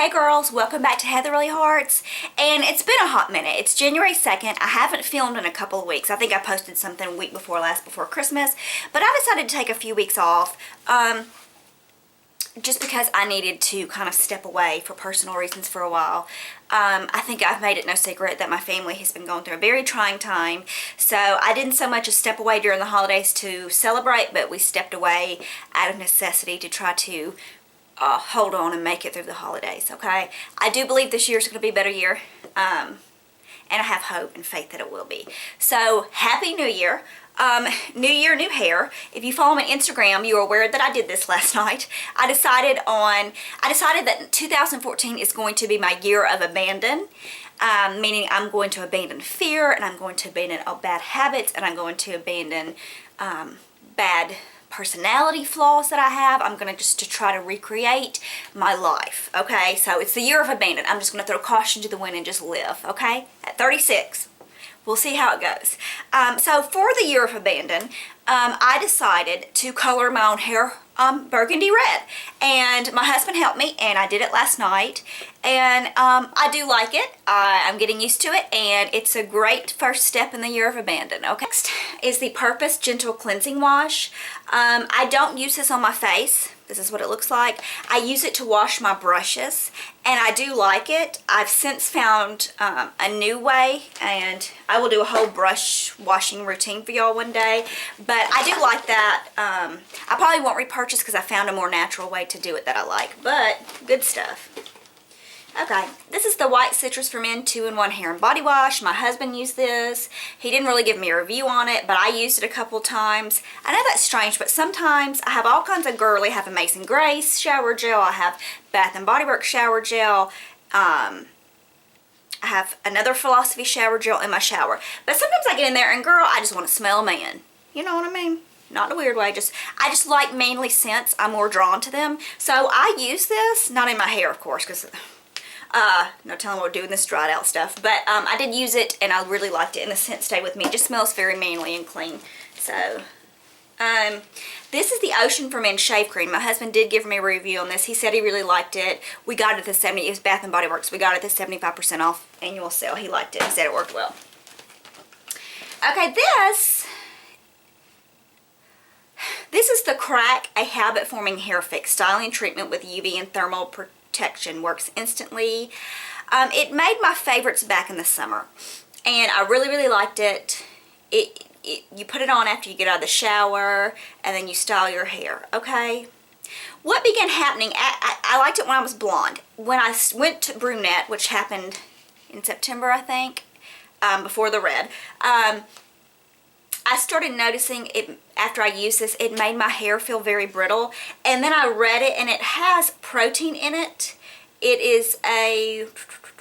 Hey girls, welcome back to Heatherly Hearts, and it's been a hot minute. It's January 2nd. I haven't filmed in a couple of weeks. I think I posted something a week before last, before Christmas, but I decided to take a few weeks off just because I needed to kind of step away for personal reasons for a while. I think I've made it no secret that my family has been going through a very trying time, so I didn't so much as step away during the holidays to celebrate, but we stepped away out of necessity to try to hold on and make it through the holidays, okay? I do believe this year is going to be a better year, and I have hope and faith that it will be. So, Happy New Year. New year, new hair. If you follow me on Instagram, you are aware that I did this last night. I decided that 2014 is going to be my year of abandon, meaning I'm going to abandon fear, and I'm going to abandon all bad habits, and I'm going to abandon bad personality flaws that I have. I'm going to try to recreate my life, okay? So it's the year of abandon. I'm just going to throw caution to the wind and just live, okay? At 36, we'll see how it goes. So for the year of abandon, I decided to color my own hair burgundy red, and my husband helped me, and I did it last night, and I do like it. I'm getting used to it, and it's a great first step in the year of abandon. Okay, next is the Purpose Gentle Cleansing Wash. I don't use this on my face. This is what it looks like. I use it to wash my brushes, and I do like it. I've since found a new way, and I will do a whole brush washing routine for y'all one day, but I do like that. I probably won't repurchase because I found a more natural way to do it that I like, but good stuff. Okay, this is the White Citrus for Men 2-in-1 Hair and Body Wash. My husband used this. He didn't really give me a review on it, but I used it a couple times. I know that's strange, but sometimes I have all kinds of girly. I have Amazing Grace shower gel. I have Bath & Body Works shower gel. I have another Philosophy shower gel in my shower. But sometimes I get in there and, girl, I just want to smell a man. You know what I mean? Not in a weird way. I just like manly scents. I'm more drawn to them. So I use this, not in my hair, of course, because no telling what we're doing this dried out stuff, but I did use it and I really liked it, and the scent stayed with me. It just smells very manly and clean. So this is the Ocean for Men shave cream. My husband did give me a review on this. He said he really liked it. We got it at the it was Bath & Body Works. We got it at the 75% off annual sale. He liked it. He said it worked well. Okay, this is the Crack, a habit forming hair fix styling treatment with UV and thermal protection. Works instantly. It made my favorites back in the summer, and I really liked it. You put it on after you get out of the shower, and then you style your hair. Okay, what began happening, I liked it when I was blonde. When I went to brunette, which happened in September, I think, before the red, I started noticing it after I used this. It made my hair feel very brittle, and then I read it, and it has protein in it. It is a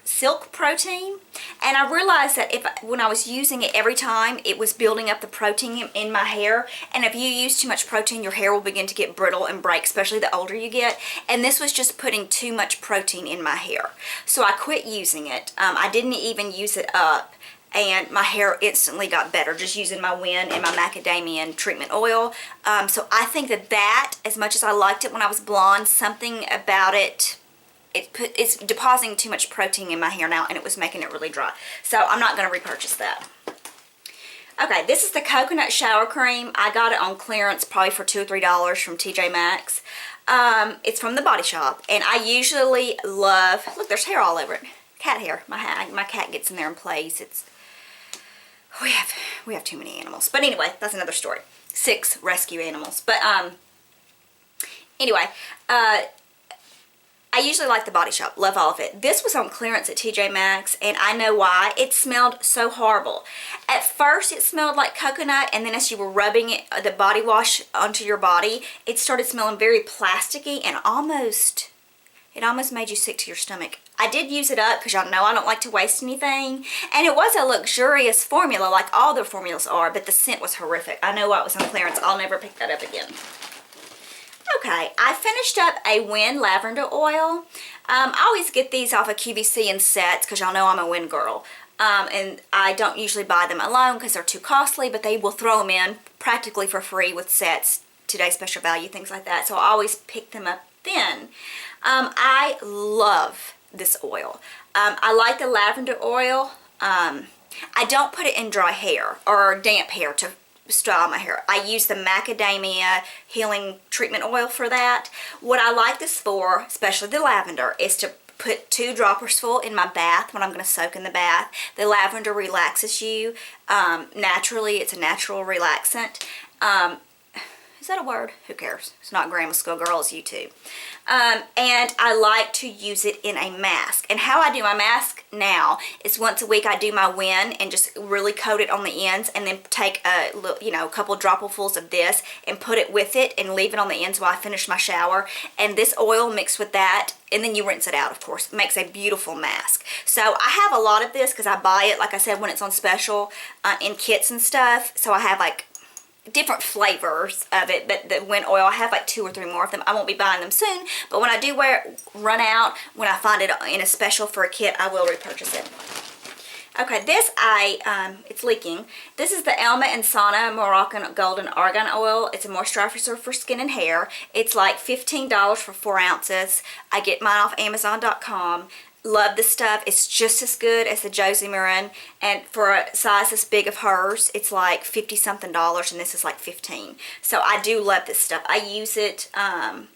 silk protein, and I realized that when I was using it every time, it was building up the protein in my hair, and if you use too much protein, your hair will begin to get brittle and break, especially the older you get, and this was just putting too much protein in my hair. So I quit using it. I didn't even use it up, and my hair instantly got better just using my Win and my macadamia treatment oil. So I think that as much as I liked it when I was blonde, something about it's depositing too much protein in my hair now, and it was making it really dry. So I'm not going to repurchase that. Okay, this is the Coconut Shower Cream. I got it on clearance probably for $2 or $3 from TJ Maxx. It's from the Body Shop, and I usually love, look, there's hair all over it. Cat hair. My cat gets in there and plays. We have too many animals. But anyway, that's another story. 6 rescue animals. But anyway, I usually like the Body Shop. Love all of it. This was on clearance at TJ Maxx, and I know why. It smelled so horrible. At first, it smelled like coconut, and then as you were rubbing it, the body wash onto your body, it started smelling very plasticky, and it almost made you sick to your stomach. I did use it up because y'all know I don't like to waste anything. And it was a luxurious formula like all their formulas are, but the scent was horrific. I know why it was on clearance. I'll never pick that up again. Okay, I finished up a Win lavender oil. I always get these off of QVC in sets because y'all know I'm a Win girl. And I don't usually buy them alone because they're too costly, but they will throw them in practically for free with sets, today's special value, things like that. So I always pick them up then. I love this oil. I like the lavender oil. I don't put it in dry hair or damp hair to style my hair. I use the macadamia healing treatment oil for that. What I like this for, especially the lavender, is to put 2 droppers full in my bath when I'm going to soak in the bath. The lavender relaxes you naturally. It's a natural relaxant. Is that a word? Who cares? It's not Grandma School Girl, it's YouTube. And I like to use it in a mask. And how I do my mask now is once a week I do my Win and just really coat it on the ends, and then take a little, you know, a couple dropperfuls of this and put it with it and leave it on the ends while I finish my shower. And this oil mixed with that, and then you rinse it out, of course. It makes a beautiful mask. So I have a lot of this because I buy it, like I said, when it's on special in kits and stuff. So I have like different flavors of it, but the Win oil, I have like 2 or 3 more of them. I won't be buying them soon, but when I do run out, when I find it in a special for a kit, I will repurchase it. Okay, this it's leaking. This is the Elma and Sana Moroccan Golden Argan Oil. It's a moisturizer for skin and hair. It's like $15 for 4 ounces. I get mine off Amazon.com. Love this stuff. It's just as good as the Josie Marin, and for a size this big of hers, it's like $50-something, and this is like $15. So I do love this stuff. I use it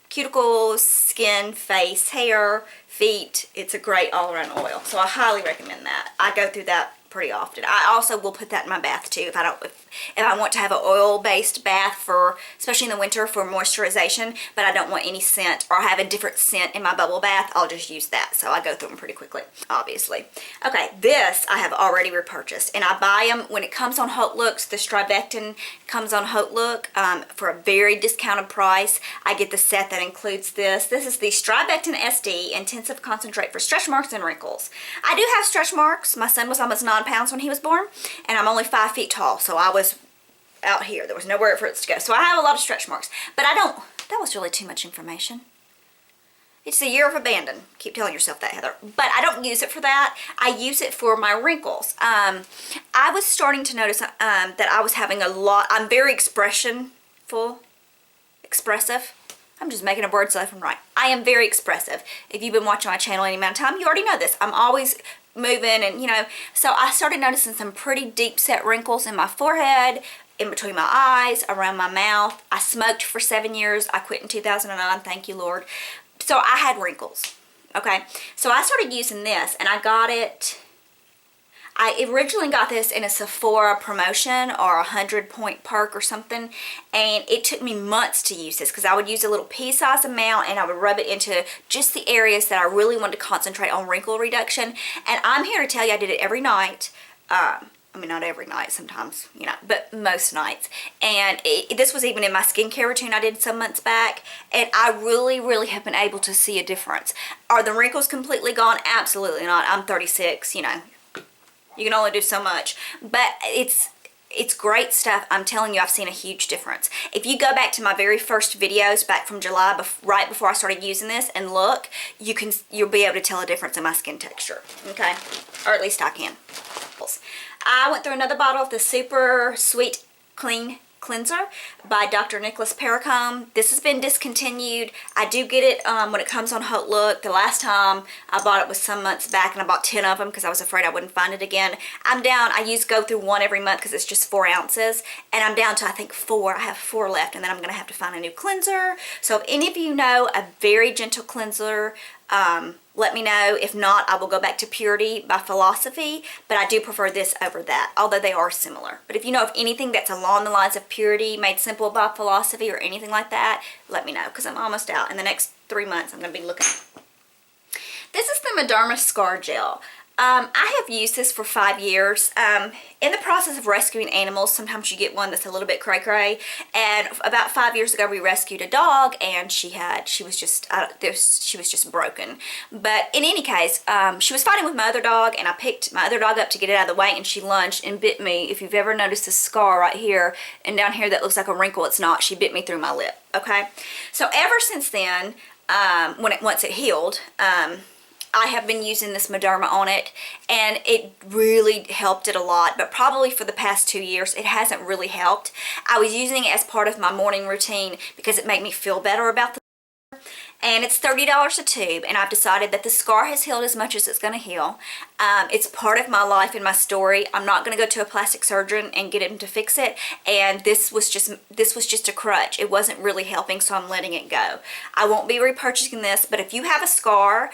cuticles, skin, face, hair, feet. It's a great all-around oil, so I highly recommend that. I go through that pretty often. I also will put that in my bath too if I want to have an oil-based bath, for especially in the winter, for moisturization, but I don't want any scent, or have a different scent in my bubble bath. I'll just use that. So I go through them pretty quickly, obviously. Okay, this I have already repurchased, and I buy them when it comes on Haute Looks. The Strivectin comes on Haute Look for a very discounted price. I get the set that includes this. This is the Strivectin SD Intensive Concentrate for Stretch Marks and Wrinkles. I do have stretch marks. My son was almost 9 pounds when he was born, and I'm only 5 feet tall, so I was out here. There was nowhere for it to go. So I have a lot of stretch marks, but I don't, that was really too much information. It's the year of abandon. Keep telling yourself that, Heather. But I don't use it for that. I use it for my wrinkles. I was starting to notice that I was having a lot, I'm very expressive. I'm just making a word so I'm right. I am very expressive. If you've been watching my channel any amount of time, you already know this. I'm always moving, and you know, so I started noticing some pretty deep set wrinkles in my forehead, in between my eyes, around my mouth. I smoked for 7 years. I quit in 2009, thank you Lord. So I had wrinkles, okay? So I started using this, and I got it, I originally got this in a Sephora promotion or a 100-point perk or something, and it took me months to use this because I would use a little pea-sized amount, and I would rub it into just the areas that I really wanted to concentrate on wrinkle reduction. And I'm here to tell you I did it every night. I mean, not every night, sometimes, you know, but most nights. And this was even in my skincare routine I did some months back, and I really have been able to see a difference. Are the wrinkles completely gone? Absolutely not. I'm 36, you know. You can only do so much, but it's great stuff. I'm telling you, I've seen a huge difference. If you go back to my very first videos back from July, right before I started using this, and look, you'll be able to tell a difference in my skin texture, okay? Or at least I can. I went through another bottle of the Super Sweet Clean Cleanser by Dr. Nicholas Paracombe. This has been discontinued. I do get it when it comes on Haute Look. The last time I bought it was some months back, and I bought 10 of them because I was afraid I wouldn't find it again. I'm down. I go through one every month because it's just 4 ounces, and I'm down to I think 4. I have 4 left, and then I'm going to have to find a new cleanser. So if any of you know a very gentle cleanser, let me know. If not, I will go back to Purity by Philosophy, but I do prefer this over that, although they are similar. But if you know of anything that's along the lines of Purity Made Simple by Philosophy or anything like that, let me know, because I'm almost out. In the next 3 months, I'm going to be looking. This is the Mederma Scar Gel. I have used this for 5 years. In the process of rescuing animals, sometimes you get one that's a little bit cray-cray, and about 5 years ago we rescued a dog, and she was just broken. But in any case, she was fighting with my other dog, and I picked my other dog up to get it out of the way, and she lunged and bit me. If you've ever noticed this scar right here and down here that looks like a wrinkle, it's not. She bit me through my lip, okay? So ever since then, once it healed, I have been using this Mederma on it, and it really helped it a lot, but probably for the past 2 years it hasn't really helped. I was using it as part of my morning routine because it made me feel better about the and it's $30 a tube, and I've decided that the scar has healed as much as it's going to heal. It's part of my life and my story. I'm not going to go to a plastic surgeon and get him to fix it, and this was just a crutch. It wasn't really helping, so I'm letting it go. I won't be repurchasing this, but if you have a scar,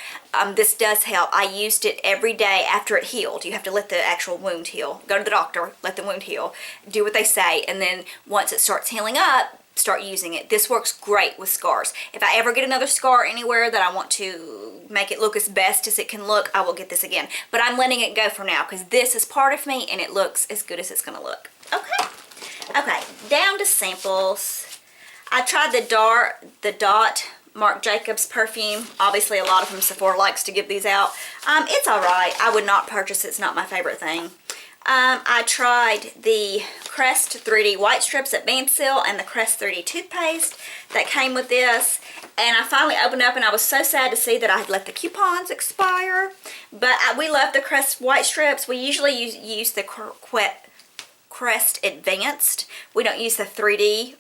this does help. I used it every day after it healed. You have to let the actual wound heal. Go to the doctor, let the wound heal, do what they say, and then once it starts healing up, start using it. This works great with scars. If I ever get another scar anywhere that I want to make it look as best as it can look, I will get this again. But I'm letting it go for now because this is part of me and it looks as good as it's going to look. Okay, down to samples. I tried the Dot Marc Jacobs perfume. Obviously a lot of them Sephora likes to give these out. It's alright. I would not purchase it. It's not my favorite thing. I tried the Crest 3D white strips at Bansil and the Crest 3D toothpaste that came with this, and I finally opened up and I was so sad to see that I had let the coupons expire. But we love the Crest white strips. We usually use the Crest Advanced. We don't use the 3D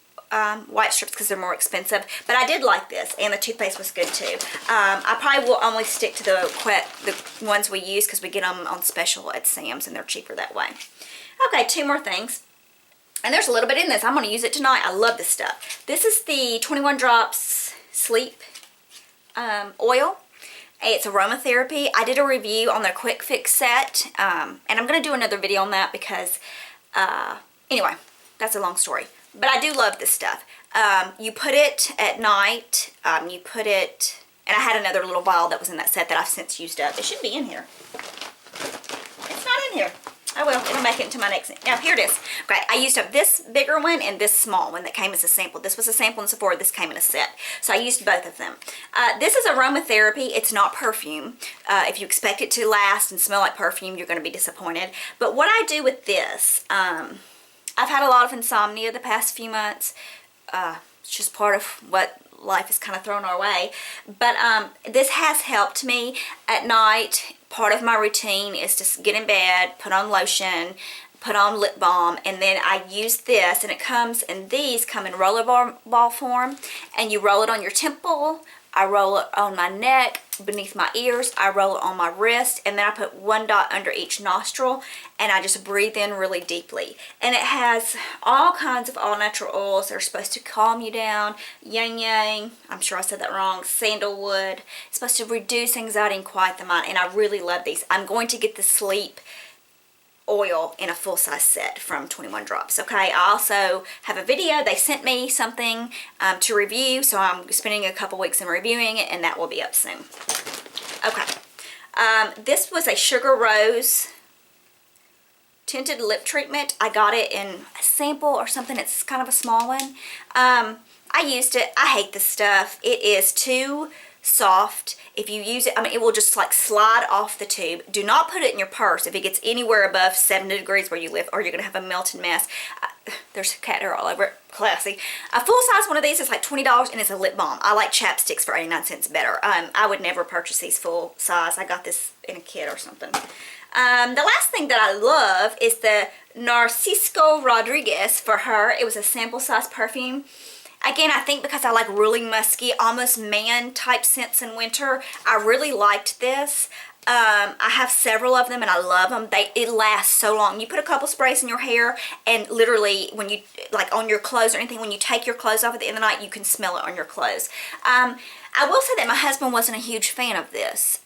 white strips because they're more expensive, but I did like this, and the toothpaste was good too. I probably will only stick to the ones we use because we get them on special at Sam's and they're cheaper that way. Okay, two more things, and there's a little bit in this. I'm going to use it tonight. I love this stuff. This is the 21 Drops Sleep Oil. It's aromatherapy. I did a review on their Quick Fix set, and I'm going to do another video on that because anyway, that's a long story. But I do love this stuff. You put it at night. You put it, and I had another little vial that was in that set that I've since used up. It should be in here. It's not in here. Oh well, it'll make it into my next. Now here it is. Okay, I used up this bigger one and this small one that came as a sample. This was a sample in Sephora. This came in a set. So I used both of them. This is aromatherapy. It's not perfume. If you expect it to last and smell like perfume, you're going to be disappointed. But what I do with this, I've had a lot of insomnia the past few months. It's just part of what life is kind of thrown our way. But this has helped me at night. Part of my routine is to get in bed, put on lotion, put on lip balm, and then I use this, and it comes, and these come in roller ball form, and you roll it on your temple. I roll it on my neck, beneath my ears, I roll it on my wrist, and then I put one dot under each nostril, and I just breathe in really deeply. And it has all kinds of all-natural oils that are supposed to calm you down. Yang yang, I'm sure I said that wrong, sandalwood. It's supposed to reduce anxiety and quiet the mind, and I really love these. I'm going to get the sleep oil in a full-size set from 21 Drops. Okay, I also have a video. They sent me something to review, so I'm spending a couple weeks in reviewing it, and that will be up soon. Okay, this was a Sugar Rose tinted lip treatment. I got it in a sample or something. It's kind of a small one. I used it. I hate this stuff. It is too soft. If you use it, I mean, it will just like slide off the tube. Do not put it in your purse if it gets anywhere above 70 degrees where you live, or you're going to have a melted mess. There's cat hair all over it. Classy. A full-size one of these is like $20, and it's a lip balm. I like chapsticks for 89 cents better. I would never purchase these full-size. I got this in a kit or something. The last thing that I love is the Narcisco Rodriguez for her. It was a sample-size perfume. Again, I think because I like really musky, almost man-type scents in winter, I really liked this. I have several of them and I love them. It lasts so long. You put a couple sprays in your hair, and literally when you, like on your clothes or anything, when you take your clothes off at the end of the night, you can smell it on your clothes. I will say that my husband wasn't a huge fan of this.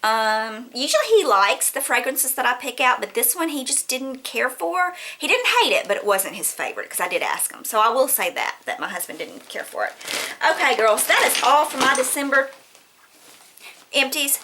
Usually he likes the fragrances that I pick out, but this one he just didn't care for. He didn't hate it, but it wasn't his favorite because I did ask him. So I will say that my husband didn't care for it. Okay, girls, that is all for my December empties.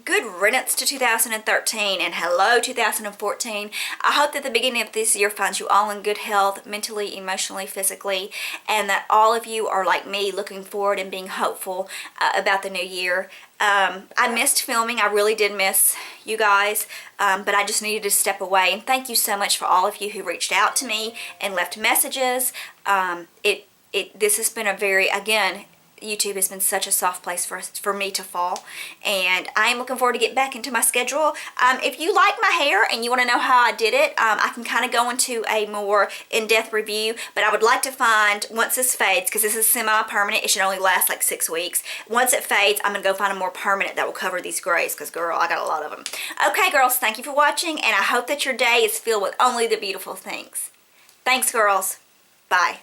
Good riddance to 2013, and hello 2014. I hope that the beginning of this year finds you all in good health, mentally, emotionally, physically, and that all of you are like me, looking forward and being hopeful about the new year. I missed filming. I really did miss you guys, but I just needed to step away, and thank you so much for all of you who reached out to me and left messages. This has been a very, again, YouTube has been such a soft place for me to fall, and I am looking forward to get back into my schedule. If you like my hair and you want to know how I did it, I can kind of go into a more in-depth review, but I would like to find, once this fades, because this is semi-permanent, it should only last like 6 weeks. Once it fades, I'm going to go find a more permanent that will cover these grays, because girl, I got a lot of them. Okay, girls, thank you for watching, and I hope that your day is filled with only the beautiful things. Thanks, girls. Bye.